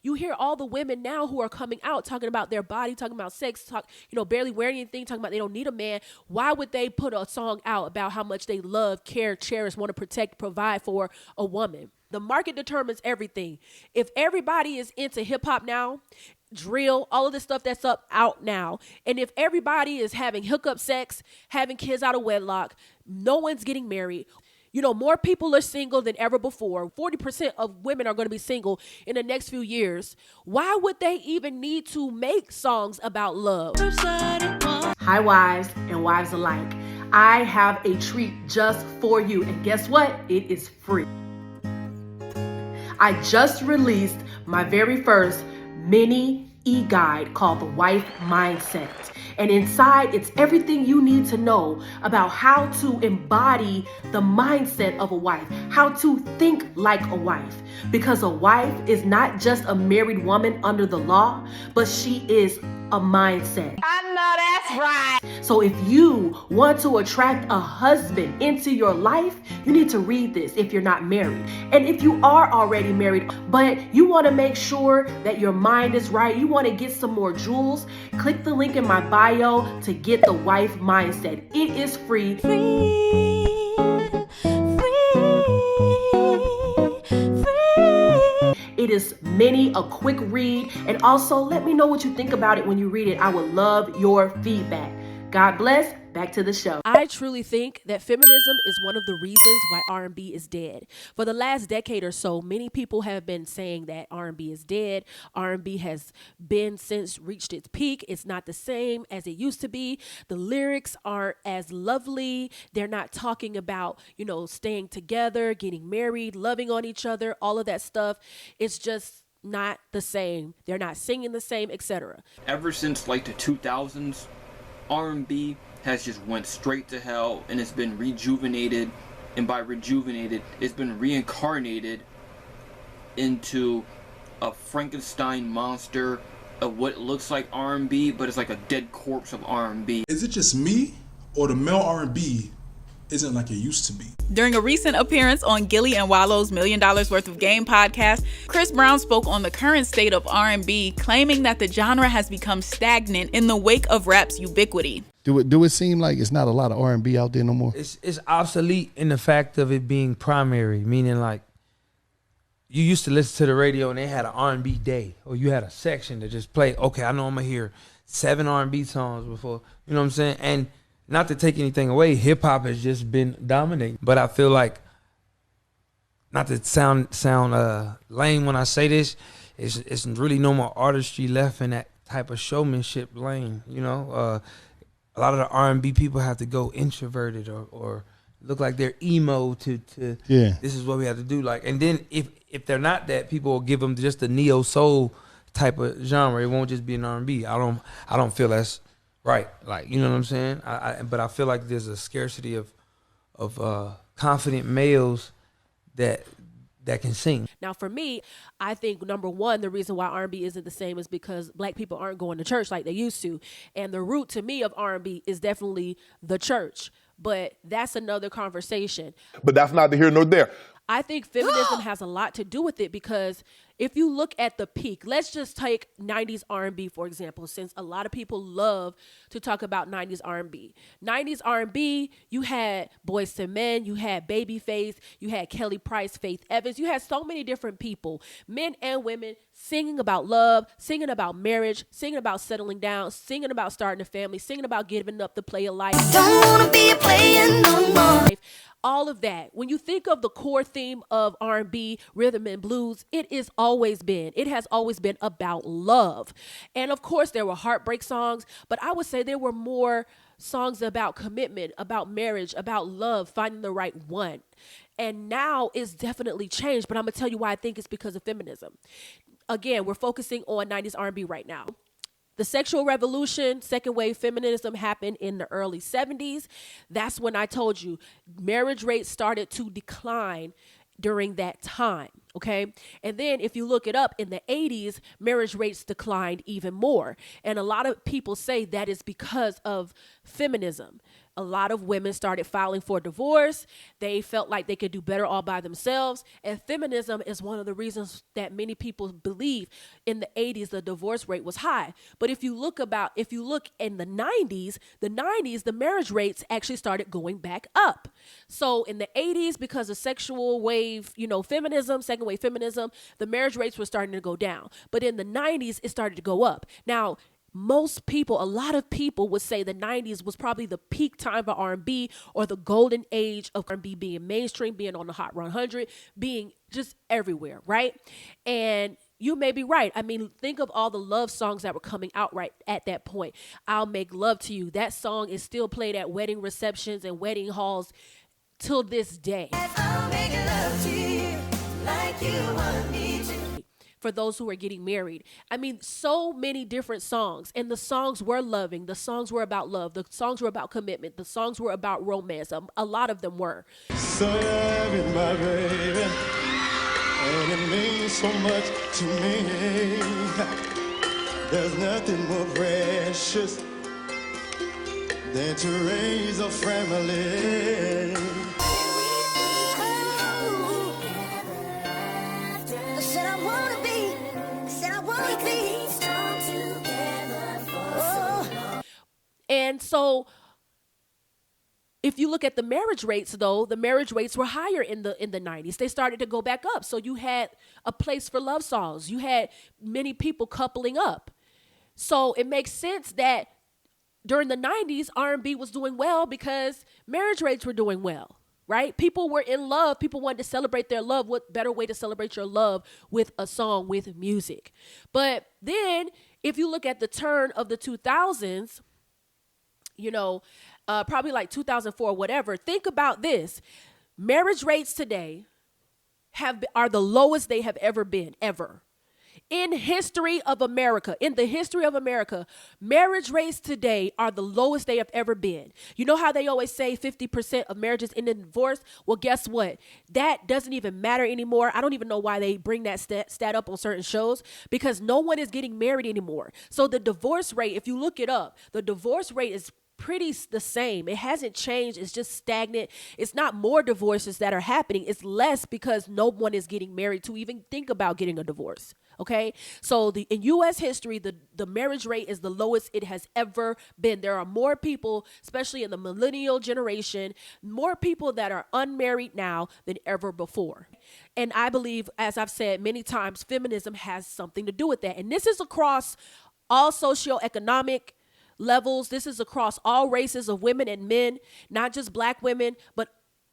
You hear all the women now who are coming out talking about their body, talking about sex, barely wearing anything, talking about they don't need a man. Why would they put a song out about how much they love, care, cherish, want to protect, provide for a woman? The market determines everything. If everybody is into hip hop now, drill, all of this stuff that's out now, and if everybody is having hookup sex, having kids out of wedlock, no one's getting married, more people are single than ever before. 40% of women are going to be single in the next few years. Why would they even need to make songs about love? Hi, wives and wives alike. I have a treat just for you. And guess what? It is free. I just released my very first mini e-guide called The Wife Mindset. And inside, it's everything you need to know about how to embody the mindset of a wife, how to think like a wife. Because a wife is not just a married woman under the law, but she is a mindset. I know that's right. So if you want to attract a husband into your life, you need to read this if you're not married. And if you are already married, but you want to make sure that your mind is right, you want to get some more jewels, click the link in my bio to get The Wife Mindset. It is free. It is mini, a quick read, and also let me know what you think about it when you read it. I would love your feedback. God bless. Back to the show. I truly think that feminism is one of the reasons why R&B is dead. For the last decade or so, many people have been saying that R&B is dead. R&B has been since reached its peak. It's not the same as it used to be. The lyrics aren't as lovely. They're not talking about, staying together, getting married, loving on each other, all of that stuff. It's just not the same. They're not singing the same, etc. Ever since the 2000s, R&B has just went straight to hell, and it's been rejuvenated, and by rejuvenated, it's been reincarnated into a Frankenstein monster of what looks like R&B, but it's like a dead corpse of R&B. Is it just me, or the male R&B isn't like it used to be? During a recent appearance on Gilly and Wallow's $1 Million Worth of Game podcast, Chris Brown spoke on the current state of R&B, claiming that the genre has become stagnant in the wake of rap's ubiquity. Do it seem like it's not a lot of R&B out there no more? It's obsolete in the fact of it being primary, meaning like you used to listen to the radio and they had an R&B day, or you had a section that just played, okay, I know I'm gonna hear 7 R&B songs before, you know what I'm saying? And not to take anything away, hip hop has just been dominating. But I feel like, not to sound lame when I say this, it's really no more artistry left in that type of showmanship lane, A lot of the R&B people have to go introverted or look like they're emo to This is what we have to do. And then if they're not that, people will give them just a neo soul type of genre. It won't just be an R&B. I don't feel that's right. You know what I'm saying? But I feel like there's a scarcity of confident males that can sing. Now, for me, I think number one, the reason why R&B isn't the same is because Black people aren't going to church like they used to. And the root to me of R&B is definitely the church. But that's another conversation. But that's neither here nor there. I think feminism has a lot to do with it, because if you look at the peak, let's just take 90s R&B, for example, since a lot of people love to talk about 90s R&B. 90s R&B, you had Boyz II Men, you had Babyface, you had Kelly Price, Faith Evans. You had so many different people, men and women, singing about love, singing about marriage, singing about settling down, singing about starting a family, singing about giving up the play of life. Don't wanna be a player no more. All of that. When you think of the core theme of R&B, rhythm and blues, it has always been about love. And of course, there were heartbreak songs, but I would say there were more songs about commitment, about marriage, about love, finding the right one. And now it's definitely changed, but I'm going to tell you why I think it's because of feminism. Again, we're focusing on 90s R&B right now. The sexual revolution, second wave feminism happened in the early 70s. That's when I told you marriage rates started to decline during that time, okay? And then if you look it up, in the 80s, marriage rates declined even more. And a lot of people say that is because of feminism. A lot of women started filing for divorce. They felt like they could do better all by themselves. And feminism is one of the reasons that many people believe in the 80s the divorce rate was high. But if you look in the 90s, the marriage rates actually started going back up. So in the 80s, because of sexual wave, feminism, second wave feminism, the marriage rates were starting to go down. But in the 90s, it started to go up. Now, a lot of people would say the 90s was probably the peak time for R&B, or the golden age of R&B being mainstream, being on the Hot 100, being just everywhere, right? And you may be right. I mean, think of all the love songs that were coming out right at that point. I'll Make Love to You. That song is still played at wedding receptions and wedding halls till this day. I'll make love to you like you want me to. For those who are getting married. I mean, so many different songs, and the songs were loving. The songs were about love. The songs were about commitment. The songs were about romance. A lot of them were. So loving my baby, and it means so much to me. There's nothing more precious than to raise a family. Said I wanna be, said I wanna be strong together for And so if you look at the marriage rates, though, the marriage rates were higher in the 90s. They started to go back up. So you had a place for love songs. You had many people coupling up. So it makes sense that during the 90s, R&B was doing well because marriage rates were doing well. Right? People were in love. People wanted to celebrate their love. What better way to celebrate your love with a song, with music? But then if you look at the turn of the 2000s, probably like 2004, whatever, think about this. Marriage rates today are the lowest they have ever been, ever. In the history of America, marriage rates today are the lowest they have ever been. You know how they always say 50% of marriages end in divorce? Well, guess what? That doesn't even matter anymore. I don't even know why they bring that stat up on certain shows, because no one is getting married anymore. So the divorce rate, if you look it up, the divorce rate is pretty the same. It hasn't changed. It's just stagnant. It's not more divorces that are happening. It's less because no one is getting married to even think about getting a divorce. Okay. So in U.S. history, the marriage rate is the lowest it has ever been. There are more people, especially in the millennial generation, more people that are unmarried now than ever before. And I believe, as I've said many times, feminism has something to do with that. And this is across all socioeconomic levels. This is across all races of women and men, not just black women, but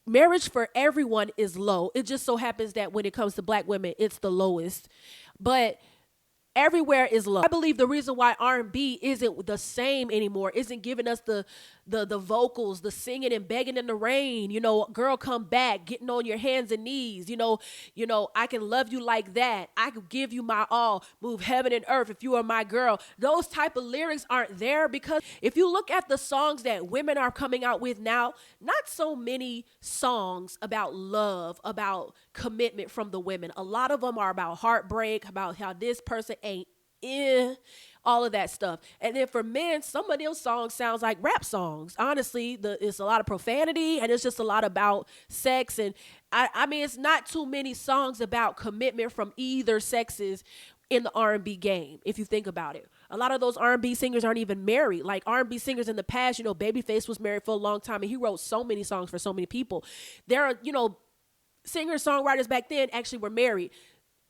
marriage for everyone is low. It just so happens that when it comes to black women, it's the lowest. But everywhere is low. I believe the reason why R&B isn't the same anymore, isn't giving us the vocals, the singing and begging in the rain, girl, come back, getting on your hands and knees, I can love you like that. I could give you my all, move heaven and earth if you are my girl. Those type of lyrics aren't there, because if you look at the songs that women are coming out with now, not so many songs about love, about commitment from the women. A lot of them are about heartbreak, about how this person ain't all of that stuff. And then for men, some of those songs sounds like rap songs. Honestly, it's a lot of profanity, and it's just a lot about sex. And I mean, it's not too many songs about commitment from either sexes in the R&B game, if you think about it. A lot of those R&B singers aren't even married. Like R&B singers in the past, Babyface was married for a long time, and he wrote so many songs for so many people. There are, singer songwriters back then actually were married.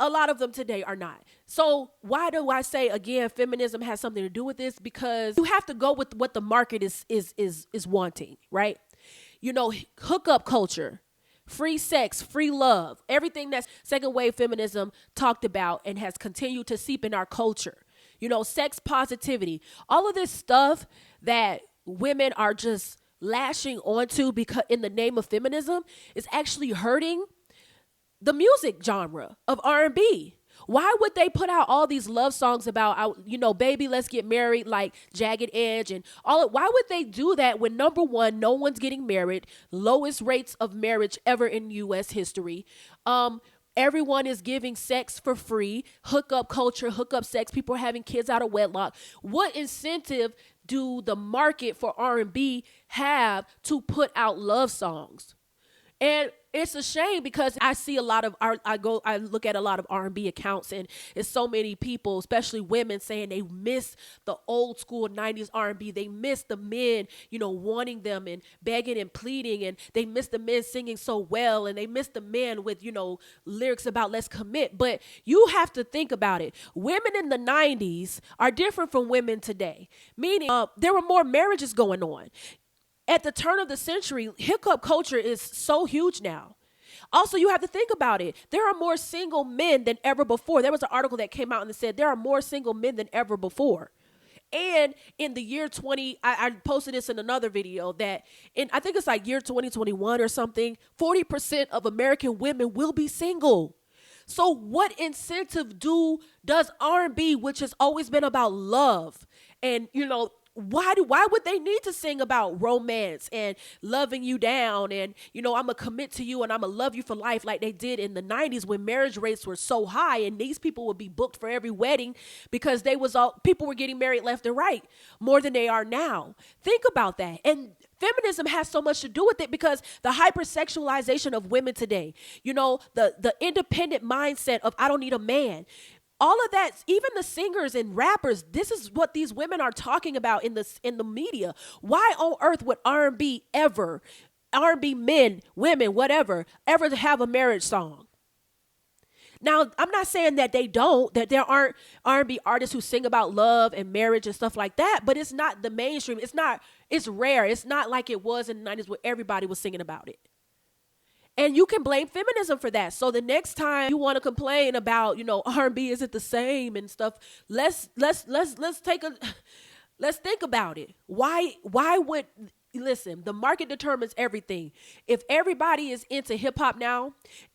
A lot of them today are not. So why do I say, again, feminism has something to do with this? Because you have to go with what the market is wanting, right? Hookup culture, free sex, free love, everything that's second wave feminism talked about and has continued to seep in our culture. Sex positivity, all of this stuff that women are just lashing onto because in the name of feminism is actually hurting the music genre of R&B. Why would they put out all these love songs about, baby, let's get married, like Jagged Edge and all? Why would they do that when, number one, no one's getting married, lowest rates of marriage ever in U.S. history, Everyone is giving sex for free, hookup culture, hookup sex. People are having kids out of wedlock. What incentive do the market for R&B have to put out love songs? And it's a shame because I see a lot of I look at a lot of R&B accounts, and it's so many people, especially women, saying they miss the old school 90s R&B. They miss the men, wanting them and begging and pleading, and they miss the men singing so well, and they miss the men with, lyrics about let's commit. But you have to think about it. Women in the 90s are different from women today, meaning there were more marriages going on. At the turn of the century, hookup culture is so huge now. Also, you have to think about it. There are more single men than ever before. There was an article that came out and said there are more single men than ever before. And in the year 20, I posted this in another video that I think it's like year 2021 or something, 40% of American women will be single. So what incentive does R&B, which has always been about love and, why would they need to sing about romance and loving you down and, I'm going to commit to you and I'm going to love you for life like they did in the 90s when marriage rates were so high and these people would be booked for every wedding because people were getting married left and right more than they are now. Think about that. And feminism has so much to do with it because the hypersexualization of women today, the independent mindset of I don't need a man. All of that, even the singers and rappers, this is what these women are talking about in the media. Why on earth would R&B men, women, whatever, ever have a marriage song? Now, I'm not saying that that there aren't R&B artists who sing about love and marriage and stuff like that, but it's not the mainstream. It's rare. It's not like it was in the 90s where everybody was singing about it. And you can blame feminism for that. So the next time you want to complain about, R&B isn't the same and stuff, let's think about it. Listen, the market determines everything. If everybody is into hip hop now,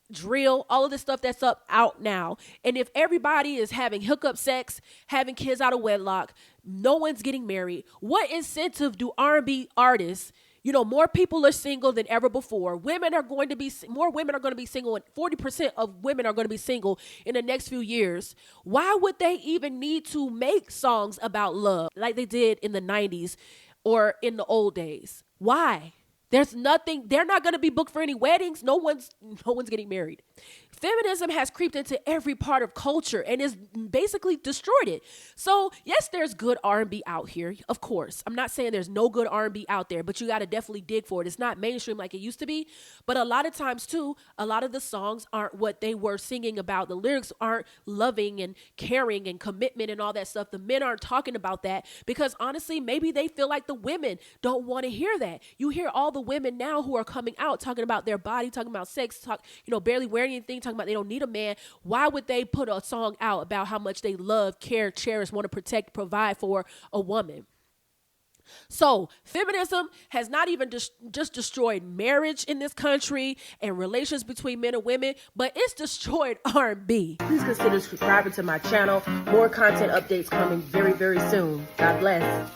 drill, all of this stuff that's out now, and if everybody is having hookup sex, having kids out of wedlock, no one's getting married, what incentive do R&B artists? More people are single than ever before. More women are going to be single, and 40% of women are going to be single in the next few years. Why would they even need to make songs about love like they did in the 90s or in the old days? Why? There's nothing. They're not going to be booked for any weddings. No one's getting married. Feminism has creeped into every part of culture and has basically destroyed it. So yes, there's good R&B out here. Of course, I'm not saying there's no good R&B out there, but you got to definitely dig for it. It's not mainstream like it used to be, but a lot of times too, a lot of the songs aren't what they were singing about. The lyrics aren't loving and caring and commitment and all that stuff. The men aren't talking about that because honestly, maybe they feel like the women don't want to hear that. You hear all the women now who are coming out talking about their body, talking about sex, barely wearing anything, talking about they don't need a man. Why would they put a song out about how much they love, care, cherish, want to protect, provide for a woman? So feminism has not even just destroyed marriage in this country and relations between men and women, but it's destroyed R&B. Please consider subscribing to my channel. More content updates coming very, very soon. God bless.